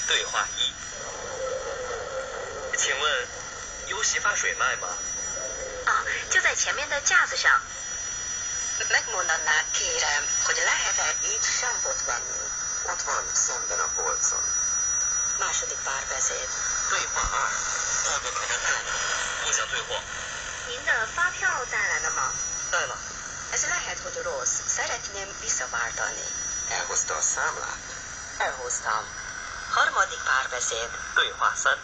对话一，请问有洗发水卖吗？啊，就在前面的架子上。Megmondaná, kérem, hogy lehet-e itt sampot venni? Ott van szemben a polcon. Második párbeszéd. 对话二，我想退货。您的发票带来了吗？带了。Ez lehet, hogy rossz. Szeretném visszaváltani. elhozta a számlát? Elhoztam. Harmadik párbeszéd. 对话三，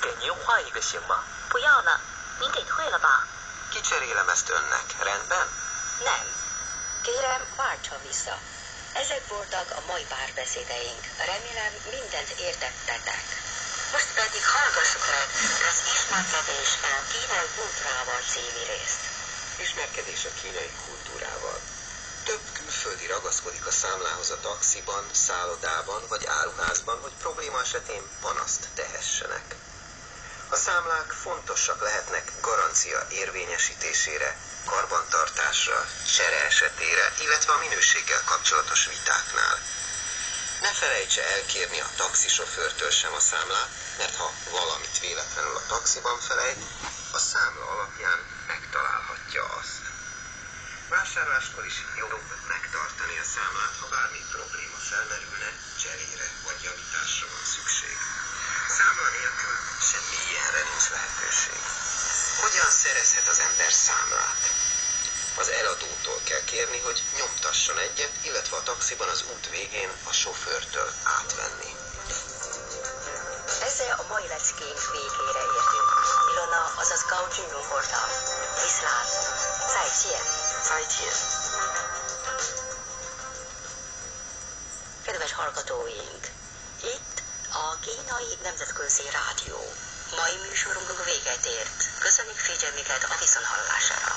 给您换一个行吗？不要了，您给退了吧。 Kicserélem ezt önnek, rendben? Nem. Kérem, váltsa vissza. Ezek voltak a mai párbeszédeink. Remélem, mindent értettetek. Most pedig hallgassuk meg az ismerkedés a kínai kultúrával című részt. Ismerkedés a kínai kultúrával. Több külföldi ragaszkodik a számlához a taxiban, szállodában vagy áruházban, hogy probléma esetén panaszt tehessenek. A számlák fontosak lehetnek garancia érvényesítésére, karbantartásra, csere esetére, illetve a minőséggel kapcsolatos vitáknál. Ne felejtse elkérni a taxisofőrtől sem a számlát, mert ha valamit véletlenül a taxiban felejt, a számla alapján megtalálhatja azt. Vásárláskor is jobb megtartani a számlát, ha bármi probléma felmerülne, cserére vagy javításra van szükség. Számla nélkül semmi ilyenre nincs lehetőség. Hogyan szerezhet az ember számlát? Az eladótól kell kérni, hogy nyomtasson egyet, illetve a taxiban az út végén a sofőrtől átvenni. Ezzel a mai leckénk végére értünk. Ilona, azaz Gao Junjong voltam. Viszlát. Zajtien. Zajtien. Kedves hallgatóink! Itt a Kínai Nemzetközi Rádió. Mai műsorunk véget ért. Köszönjük figyelmüket a viszonthallásra.